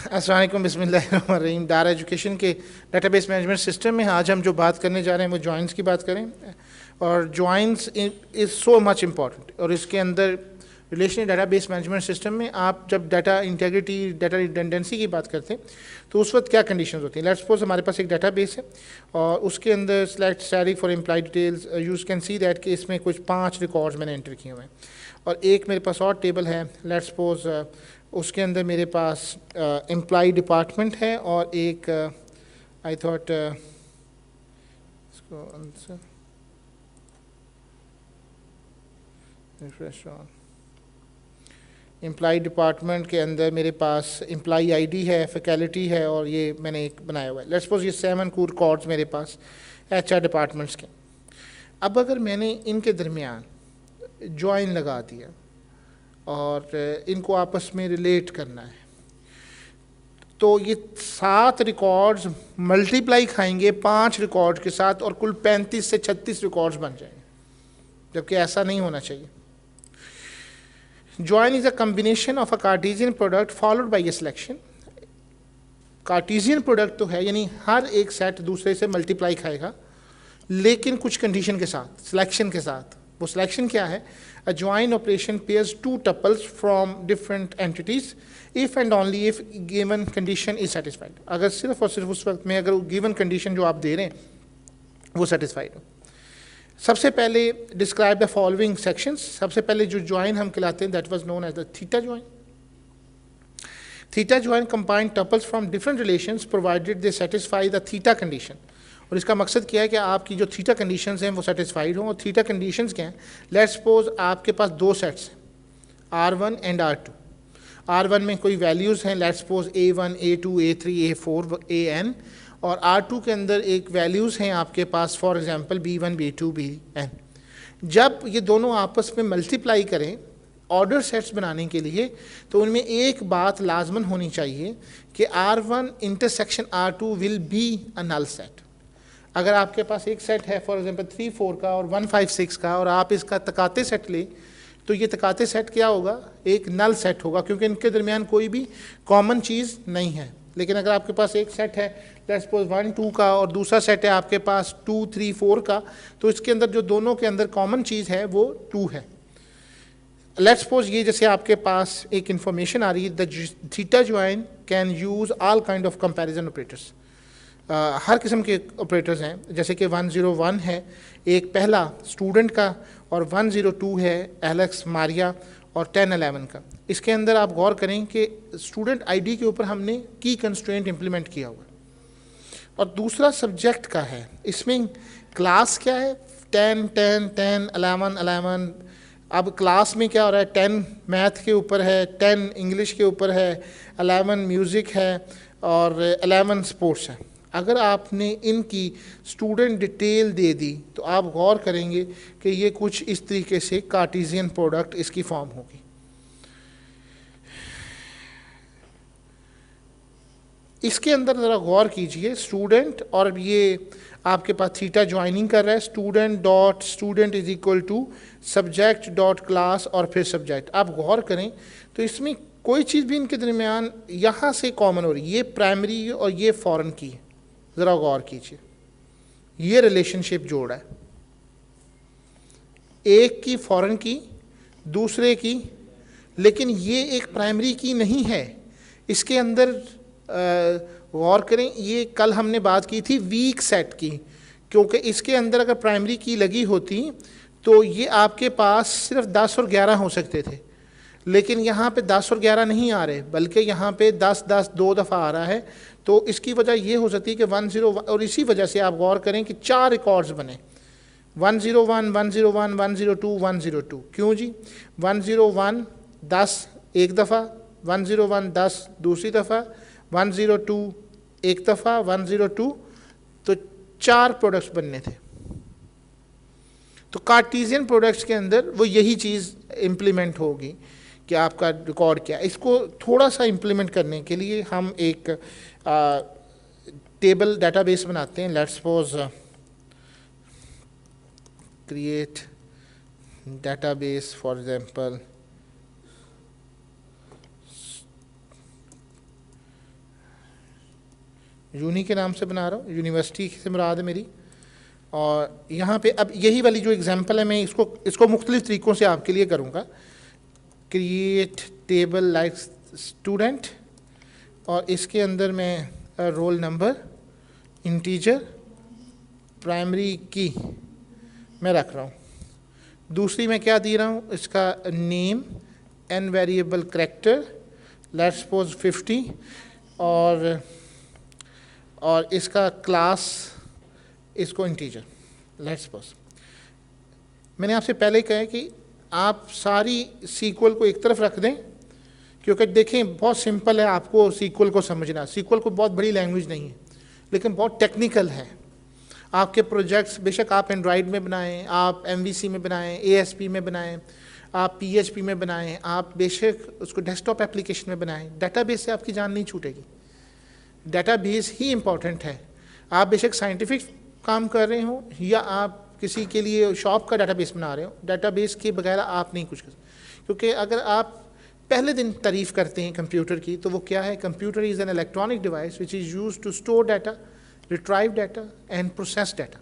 अस्सलाम वालेकुम, बिस्मिल्लाहिर्रहमानिर्रहीम। दारा एजुकेशन के डेटाबेस मैनेजमेंट सिस्टम में आज हम जो बात करने जा रहे हैं वो जॉइंस की बात करें। और joins is so much important. और इसके अंदर रिलेशनल डेटाबेस मैनेजमेंट सिस्टम में आप जब डाटा इंटीग्रिटी, डाटा रिडंडेंसी की बात करते हैं तो उस वक्त क्या कंडीशंस होती हैं। लेट्स सपोज हमारे पास एक डाटाबेस है और उसके अंदर select salary for employ details, you can see that कि इसमें कुछ 5 रिकॉर्ड्स मैंने एंटर किए हुए हैं और एक मेरे पास और टेबल है। लेट्स सपोज उसके अंदर मेरे पास एम्प्लॉय डिपार्टमेंट है और एक आई थॉट इसको answer refresh on employ department के अंदर मेरे पास एम्प्लॉय आईडी है, फैकल्टी है और ये मैंने एक बनाया हुआ है। लेट्स सपोज ये 7 रिकॉर्ड्स मेरे पास एचआर डिपार्टमेंट्स के। अब अगर मैंने इनके दरमियान ज्वाइन लगा दिया और इनको आपस में रिलेट करना है तो ये 7 रिकॉर्ड्स मल्टीप्लाई खाएंगे 5 रिकॉर्ड के साथ और कुल 35 से 36 रिकॉर्ड्स बन जाएंगे, जबकि ऐसा नहीं होना चाहिए। Join is a combination of a Cartesian product followed by A selection. Cartesian product तो है, यानी हर एक सेट दूसरे से मल्टीप्लाई खाएगा, लेकिन कुछ कंडीशन के साथ, सिलेक्शन के साथ। वो सिलेक्शन क्या है? A join operation pairs 2 tuples from different entities if and only if given condition is satisfied। अगर सिर्फ और सिर्फ उस वक्त में अगर given condition जो आप दे रहे हैं वो satisfied हो। सबसे पहले describe the following sections। सबसे पहले जो join हम कहलाते हैं that was known as the theta join। Theta join combine tuples from different relations provided they satisfy the theta condition। और इसका मकसद क्या है कि आपकी जो थीटा कंडीशंस हैं वो सेटिस्फाइड हों। और थीटा कंडीशंस क्या हैं? लेट्स सपोज आपके पास 2 सेट्स हैं, R1 एंड R2। R1 में कोई वैल्यूज़ हैं, let's suppose A1, A2, A3, A4, AN, और R2 के अंदर एक वैल्यूज़ हैं आपके पास for example B1, B2, BN। जब ये दोनों आपस में मल्टीप्लाई करें ऑर्डर सेट्स बनाने के लिए तो उनमें एक बात लाजमन होनी चाहिए कि R1 intersection R2 will be a null set. अगर आपके पास एक सेट है फॉर एग्जांपल 3, 4 का और 1, 5, 6 का और आप इसका तकाते सेट ले तो ये तकाते सेट क्या होगा? एक नल सेट होगा, क्योंकि इनके दरमियान कोई भी कॉमन चीज़ नहीं है। लेकिन अगर आपके पास एक सेट है लेट्स सपोज 1, 2 का और दूसरा सेट है आपके पास 2, 3, 4 का, तो इसके अंदर जो दोनों के अंदर कॉमन चीज़ है वो 2 है। लेट्स सपोज ये जैसे आपके पास एक इंफॉर्मेशन आ रही है, the theta join can use all kind of comparison operators. हर किस्म के ऑपरेटर्स हैं, जैसे कि 101 है एक पहला स्टूडेंट का और 102 है एलेक्स, मारिया और 10, 11 का। इसके अंदर आप गौर करें कि स्टूडेंट आईडी के ऊपर हमने की कंस्ट्रेंट इंप्लीमेंट किया हुआ है और दूसरा सब्जेक्ट का है। इसमें क्लास क्या है? 10, 10, 10, 11, 11। अब क्लास में क्या हो रहा है? 10 मैथ के ऊपर है, 10 इंग्लिश के ऊपर है, 11 म्यूज़िक है और 11 स्पोर्ट्स है। अगर आपने इनकी स्टूडेंट डिटेल दे दी तो आप गौर करेंगे कि ये कुछ इस तरीके से कार्टेशियन प्रोडक्ट इसकी फॉर्म होगी। इसके अंदर ज़रा गौर कीजिए, स्टूडेंट और ये आपके पास थीटा ज्वाइनिंग कर रहा है, student dot student is equal to subject dot class और फिर सब्जेक्ट। आप गौर करें तो इसमें कोई चीज़ भी इनके दरमियान यहाँ से कॉमन हो रही है। ये प्राइमरी और ये फॉरेन की है, ज़रा गौर कीजिए, ये रिलेशनशिप जोड़ा है, एक की फॉरेन की, दूसरे की, लेकिन ये एक प्राइमरी की नहीं है। इसके अंदर गौर करें, ये कल हमने बात की थी वीक सेट की, क्योंकि इसके अंदर अगर प्राइमरी की लगी होती तो ये आपके पास सिर्फ 10 और 11 हो सकते थे, लेकिन यहाँ पे 10 और 11 नहीं आ रहे, बल्कि यहाँ पे 10, 10 2 दफ़ा आ रहा है। तो इसकी वजह ये हो सकती है कि 101, और इसी वजह से आप गौर करें कि 4 रिकॉर्ड्स बने, 101, 101, 102, 102। क्यों जी? 101 10 एक दफ़ा, 101 10 दूसरी दफ़ा, 102 एक दफ़ा, 102, तो 4 प्रोडक्ट्स बनने थे। तो कार्टेशियन प्रोडक्ट्स के अंदर वो यही चीज़ इम्प्लीमेंट होगी कि आपका रिकॉर्ड क्या है। इसको थोड़ा सा इम्प्लीमेंट करने के लिए हम एक टेबल डेटाबेस बनाते हैं। Let's suppose create database for example uni के नाम से बना रहा हूँ, यूनिवर्सिटी से मुराद है मेरी। और यहाँ पे अब यही वाली जो एग्जांपल है, मैं इसको मुख्तलिफ तरीक़ों से आपके लिए करूँगा। क्रिएट टेबल लाइक स्टूडेंट, और इसके अंदर मैं रोल नंबर, इंटीजर, प्राइमरी की मैं रख रहा हूँ। दूसरी मैं क्या दे रहा हूँ, इसका name, an variable character, let's suppose 50, और इसका क्लास, इसको इंटीजर, लेट्स सपोज। मैंने आपसे पहले कहा है कि आप सारी सीक्वल को एक तरफ रख दें, क्योंकि देखें बहुत सिंपल है आपको सीक्वल को समझना। सीक्वल को बहुत बड़ी लैंग्वेज नहीं है, लेकिन बहुत टेक्निकल है। आपके प्रोजेक्ट्स बेशक आप एंड्रॉयड में बनाएं, आप MVC में बनाएं, ASP में बनाएं, आप PHP में बनाएं, आप बेशक उसको डेस्कटॉप एप्लीकेशन में बनाएं, डेटाबेस से आपकी जान नहीं छूटेगी। डेटाबेस ही इम्पॉर्टेंट है। आप बेशक साइंटिफिक काम कर रहे हो या आप किसी के लिए शॉप का डेटाबेस बना रहे हो, डेटाबेस के बगैर आप नहीं कुछ कर सकते। क्योंकि अगर आप पहले दिन तारीफ़ करते हैं कंप्यूटर की, तो वो क्या है? Computer is an electronic device which is use to store data, retrieve data and process data.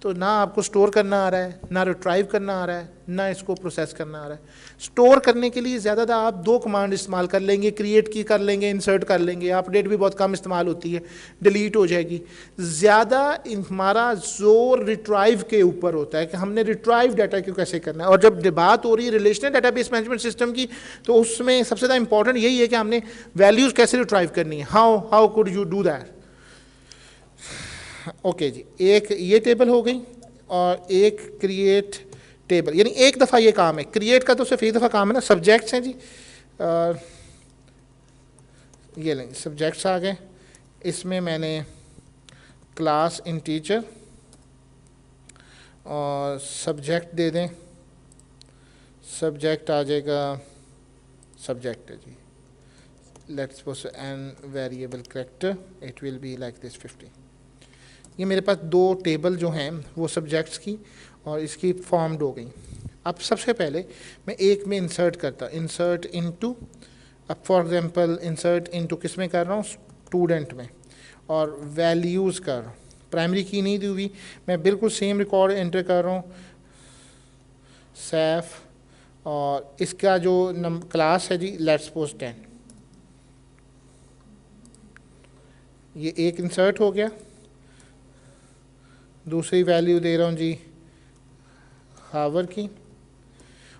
तो ना आपको स्टोर करना आ रहा है, ना रिट्राइव करना आ रहा है, ना इसको प्रोसेस करना आ रहा है। स्टोर करने के लिए ज़्यादातर आप दो कमांड इस्तेमाल कर लेंगे, क्रिएट की कर लेंगे, इंसर्ट कर लेंगे। अपडेट भी बहुत कम इस्तेमाल होती है, डिलीट हो जाएगी। ज़्यादा हमारा जोर रिट्राइव के ऊपर होता है कि हमने रिट्राइव डाटा क्यों कैसे करना है। और जब बात हो रही है रिलेशनल डाटाबेस मैनेजमेंट सिस्टम की, तो उसमें सबसे ज़्यादा इंपॉर्टेंट यही है कि हमने वैल्यूज़ कैसे रिट्राइव करनी है। How could you do that? Okay जी, एक ये टेबल हो गई और एक क्रिएट टेबल, यानी एक दफ़ा ये काम है। क्रिएट का तो सिर्फ एक दफ़ा काम है ना। सब्जेक्ट्स हैं जी, ये लेंगे सब्जेक्ट्स आ गए। इसमें मैंने क्लास इंटीजर और सब्जेक्ट दे दें। सब्जेक्ट आ जाएगा, सब्जेक्ट है जी, let's suppose an variable character, it will be like this 50। ये मेरे पास दो टेबल जो हैं वो सब्जेक्ट्स की और इसकी फॉर्म्ड हो गई। अब सबसे पहले मैं एक में इंसर्ट करता, इंसर्ट इनटू। अब फॉर एग्जांपल इंसर्ट इनटू किस में कर रहा हूँ? स्टूडेंट में। और वैल्यूज़ कर रहा हूँ, प्राइमरी की नहीं दी हुई, मैं बिल्कुल सेम रिकॉर्ड एंटर कर रहा हूँ, सैफ। और इसका जो क्लास है जी, लेट्स सपोज 10। ये एक इंसर्ट हो गया। दूसरी वैल्यू दे रहा हूँ जी हावर की।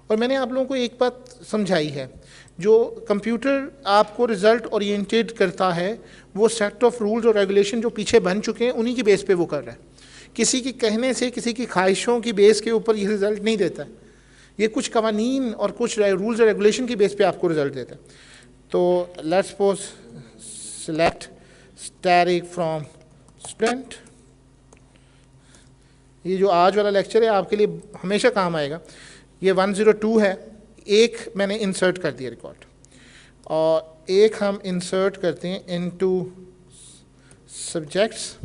और मैंने आप लोगों को एक बात समझाई है, जो कंप्यूटर आपको रिज़ल्ट ओरिएंटेड करता है वो सेट ऑफ रूल्स और रेगुलेशन जो पीछे बन चुके हैं उन्हीं की बेस पे वो कर रहा है। किसी के कहने से, किसी की ख्वाहिशों की बेस के ऊपर ये रिज़ल्ट नहीं देता है। ये कुछ कवानीन और कुछ रूल्स और रेगुलेशन की बेस पे आपको रिज़ल्ट देता है। तो let's suppose select static from student. ये जो आज वाला लेक्चर है आपके लिए हमेशा काम आएगा। ये 102 है, एक मैंने इंसर्ट कर दिया रिकॉर्ड, और एक हम इंसर्ट करते हैं इनटू सब्जेक्ट्स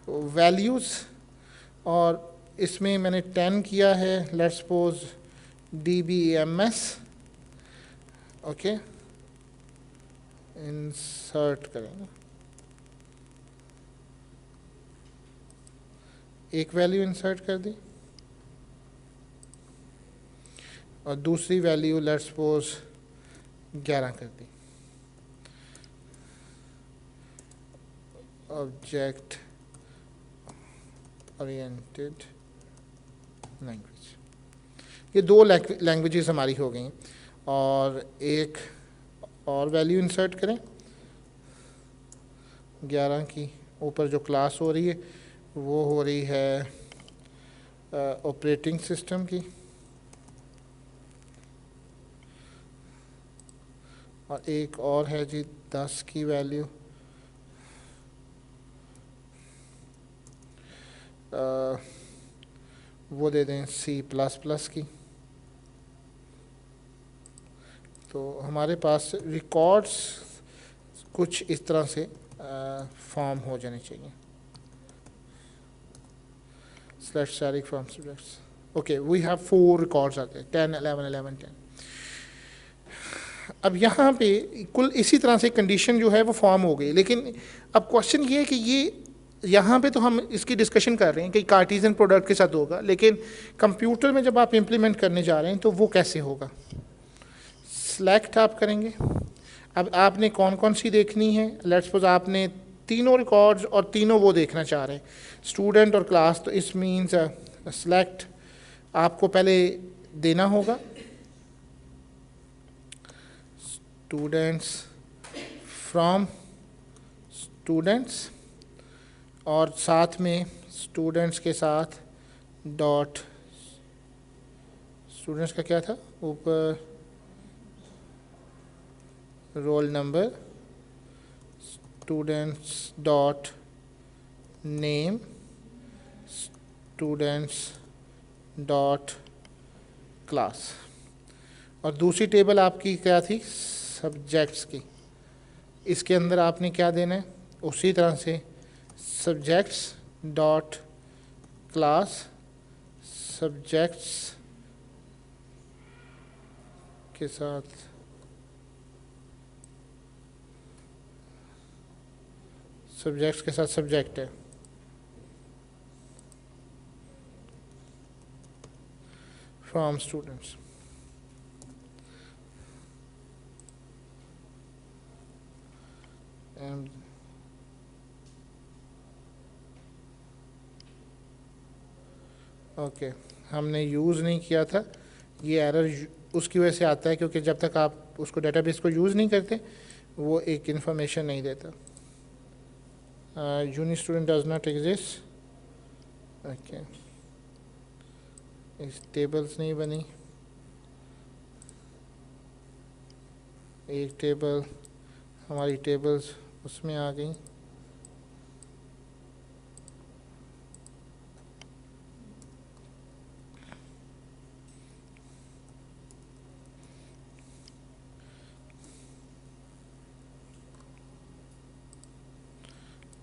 वैल्यूज़। और इसमें मैंने 10 किया है, let's suppose DBAMS। Okay, insert करेंगे, एक वैल्यू इंसर्ट कर दी और दूसरी वैल्यू लेट्स सपोज 11 कर दी। ऑब्जेक्ट ओरिएंटेड लैंग्वेज, ये दो लैंग्वेजेस हमारी हो गई। और एक और वैल्यू इंसर्ट करें 11 की। ऊपर जो क्लास हो रही है वो हो रही है ऑपरेटिंग सिस्टम की, और एक और है जी 10 की वैल्यू वो दे दें C++ की। तो हमारे पास रिकॉर्ड्स कुछ इस तरह से फॉर्म हो जाने चाहिए। Static from subjects. Okay, we have 4 records out there, 10, 11, 11, 10. अब यहाँ पे कुल इसी तरह से कंडीशन जो है वो फॉर्म हो गई, लेकिन अब क्वेश्चन ये है कि ये यहाँ पे तो हम इसकी डिस्कशन कर रहे हैं कि कार्टेशियन प्रोडक्ट के साथ होगा, लेकिन कंप्यूटर में जब आप इम्प्लीमेंट करने जा रहे हैं तो वो कैसे होगा। सेलेक्ट आप करेंगे। अब आपने कौन कौन सी देखनी है, लेट्स सपोज आपने तीनों रिकॉर्ड्स और तीनों वो देखना चाह रहे हैं, स्टूडेंट और क्लास, तो इस मीन्स सेलेक्ट आपको पहले देना होगा स्टूडेंट्स फ्रॉम स्टूडेंट्स, और साथ में स्टूडेंट्स के साथ डॉट, स्टूडेंट्स का क्या था ऊपर, roll number, students dot name, students dot class, और दूसरी टेबल आपकी क्या थी, सब्जेक्ट्स की। इसके अंदर आपने क्या देना है, उसी तरह से सब्जेक्ट्स डॉट क्लास, सब्जेक्ट्स के साथ सब्जेक्ट है, फ्रॉम स्टूडेंट्स। ओके, हमने यूज़ नहीं किया था, ये एरर उसकी वजह से आता है क्योंकि जब तक आप उसको डेटाबेस को यूज़ नहीं करते वो एक इंफॉर्मेशन नहीं देता। Unique student does not exist, okay, इस टेबल्स नहीं बनी, एक टेबल हमारी टेबल्स उसमें आ गई।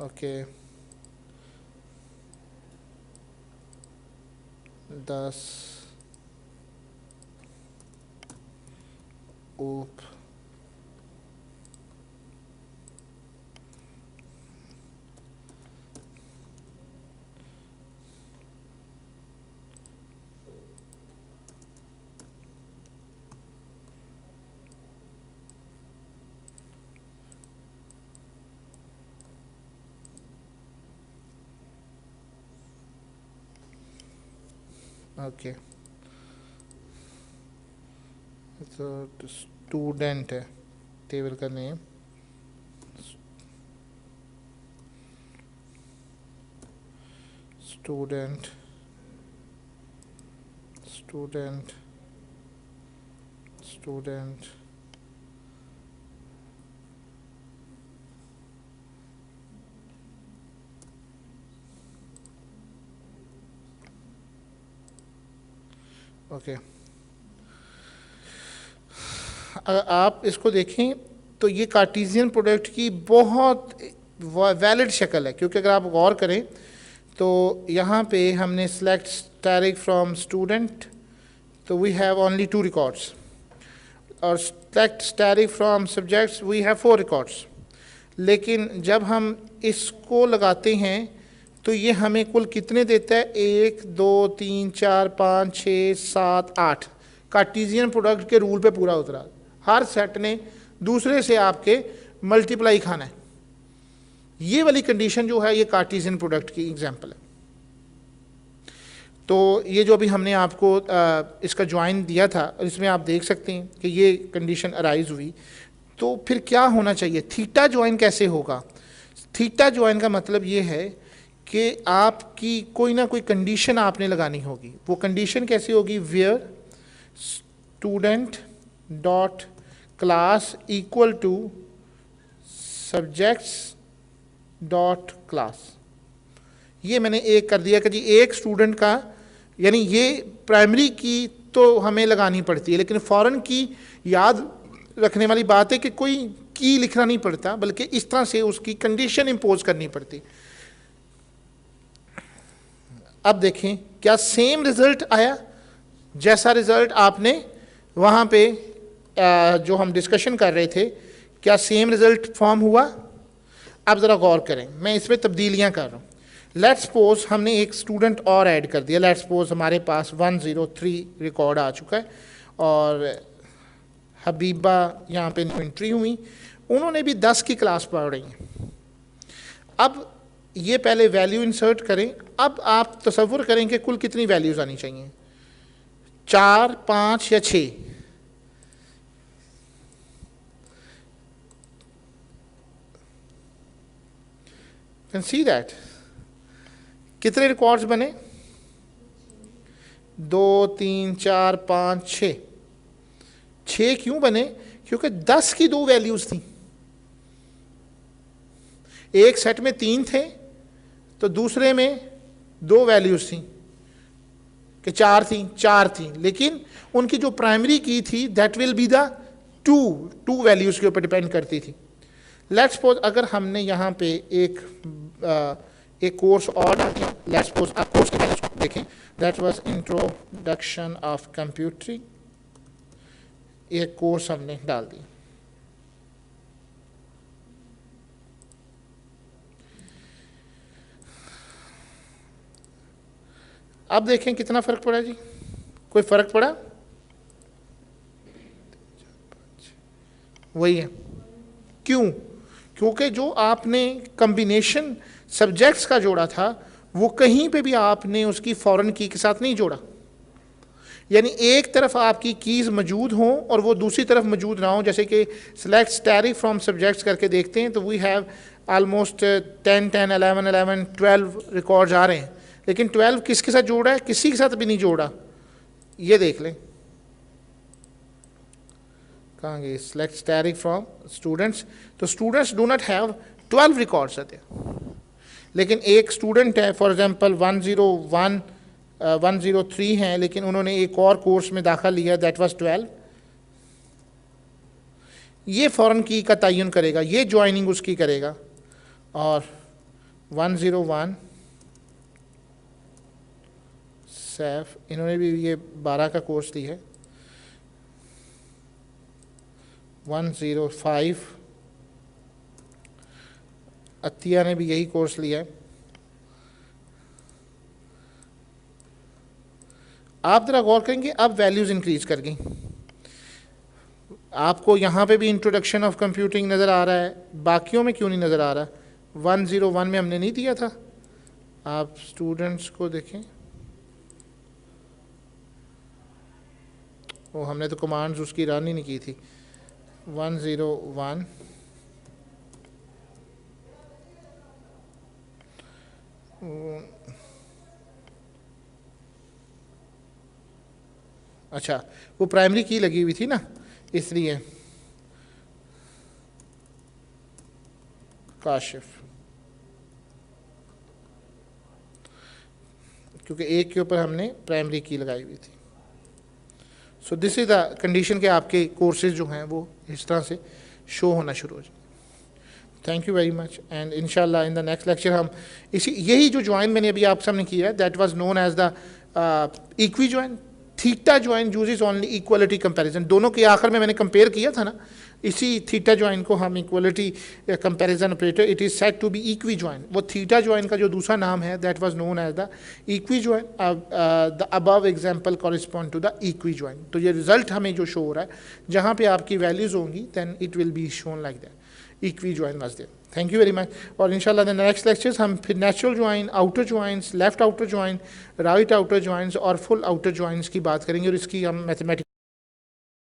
ओके, 10 ऊप ओके, तो स्टूडेंट है टेबल का name, student student student okay. अगर आप इसको देखें तो ये कार्टेशियन प्रोडक्ट की बहुत वैलिड शक्ल है, क्योंकि अगर आप गौर करें तो यहाँ पे हमने सेलेक्ट स्टैटिक फ्रॉम स्टूडेंट, तो वी हैव ओनली 2 रिकॉर्ड्स, और select static from subjects we have 4 records. लेकिन जब हम इसको लगाते हैं तो ये हमें कुल कितने देता है, 1 2 3 4 5 6 7 8, कार्टेशियन प्रोडक्ट के रूल पे पूरा उतरा। हर सेट ने दूसरे से आपके मल्टीप्लाई खाना है। ये वाली कंडीशन जो है ये कार्टेशियन प्रोडक्ट की एग्जांपल है। तो ये जो अभी हमने आपको इसका ज्वाइन दिया था, इसमें आप देख सकते हैं कि ये कंडीशन अराइज हुई। तो फिर क्या होना चाहिए, थीटा ज्वाइन कैसे होगा। थीटा ज्वाइन का मतलब ये है कि आपकी कोई ना कोई कंडीशन आपने लगानी होगी। वो कंडीशन कैसी होगी, where student dot class equal to subjects dot class. ये मैंने एक कर दिया कि जी एक स्टूडेंट का, यानी ये प्राइमरी की तो हमें लगानी पड़ती है, लेकिन फॉरेन की याद रखने वाली बात है कि कोई की लिखना नहीं पड़ता, बल्कि इस तरह से उसकी कंडीशन इंपोज करनी पड़ती। अब देखें क्या सेम रिजल्ट आया जैसा रिजल्ट आपने वहाँ पे जो हम डिस्कशन कर रहे थे, क्या सेम रिजल्ट फॉर्म हुआ? अब ज़रा गौर करें, मैं इसमें तब्दीलियाँ कर रहा हूँ। लेट्स सपोज हमने एक स्टूडेंट और ऐड कर दिया। लेट्स सपोज हमारे पास 103 रिकॉर्ड आ चुका है और हबीबा यहाँ पे एंट्री हुई, उन्होंने भी 10 की क्लास पढ़ रही हैं। अब ये पहले वैल्यू इंसर्ट करें। अब आप तसव्वुर करें कि कुल कितनी वैल्यूज़ आनी चाहिए, 4, 5 या 6? कैन सी दैट कितने रिकॉर्ड्स बने? 2, 3, 4, 5, 6। 6 क्यों बने? क्योंकि 10 की 2 वैल्यूज थी। एक सेट में 3 थे तो दूसरे में 2 वैल्यूज थी कि 4 थी, लेकिन उनकी जो प्राइमरी की थी that will be the two values के ऊपर डिपेंड करती थी। लेट्स सपोज अगर हमने यहाँ पे एक कोर्स और डाल दिया। लेट्स सपोज आप कोर्स के पहले देखें, दैट वाज इंट्रोडक्शन ऑफ कंप्यूटरिंग, एक कोर्स हमने डाल दिया। अब देखें कितना फ़र्क पड़ा जी, कोई फ़र्क पड़ा? वही है। क्यों? क्योंकि जो आपने कम्बिनेशन सब्जेक्ट्स का जोड़ा था वो कहीं पे भी आपने उसकी फॉरेन की के साथ नहीं जोड़ा। यानी एक तरफ आपकी कीज़ मौजूद हों और वो दूसरी तरफ मौजूद ना हो। जैसे कि सेलेक्ट स्टैटिक फ्रॉम सब्जेक्ट्स करके देखते हैं तो वी हैव आलमोस्ट 10, 10, 11, 11, 12 रिकॉर्ड्स आ रहे हैं, लेकिन 12 किसके साथ जोड़ा है? किसी के साथ भी नहीं जोड़ा। ये देख लें, कहाँ गए? सेलेक्ट स्टैटिक फ्रॉम स्टूडेंट्स, तो students do not have 12 records आते हैं, लेकिन एक स्टूडेंट है फॉर एग्जांपल 101, 103 हैं, लेकिन उन्होंने एक और कोर्स में दाखिला लिया दैट वाज 12। ये फॉरेन की का तयन करेगा, ये ज्वाइनिंग उसकी करेगा। और 101 सैफ, इन्होंने भी ये 12 का कोर्स लिया है। 105 अतिया ने भी यही कोर्स लिया है। आप जरा गौर करेंगे, अब वैल्यूज़ इंक्रीज कर गई। आपको यहाँ पे भी इंट्रोडक्शन ऑफ कंप्यूटिंग नज़र आ रहा है, बाकियों में क्यों नहीं नज़र आ रहा? 101 में हमने नहीं दिया था। आप स्टूडेंट्स को देखें, वो हमने तो कमांड्स उसकी रन ही नहीं की थी। 101 अच्छा, वो प्राइमरी की लगी हुई थी ना, इसलिए काशिफ, क्योंकि एक के ऊपर हमने प्राइमरी की लगाई हुई थी। So this is the condition के आपके कोर्सेज जो हैं वो इस तरह से शो होना शुरू हो जाए। Thank you very much, and इंशाल्लाह इन द नेक्स्ट लेक्चर हम यही जो ज्वाइन मैंने अभी आप सामने किया है that was known as the equi join. Theta join uses only equality comparison. दोनों के आखिर में मैंने कंपेयर किया था ना, इसी थीटा ज्वाइन को हम equality comparison operator, it is said to be equi join. वो थीटा ज्वाइन का जो दूसरा नाम है that was known as the equi join. The above example correspond to the equi join. तो ये रिजल्ट हमें जो शो हो रहा है, जहाँ पे आपकी वैल्यूज़ होंगी then it will be shown like that, equi join was there. Thank you very much. और इंशाल्लाह द नेक्स्ट लेक्चर्स हम फिर natural join, outer joins, left outer join, right outer joins और फुल आउटर ज्वाइंस की बात करेंगे, और इसकी हम मैथमेटिक्स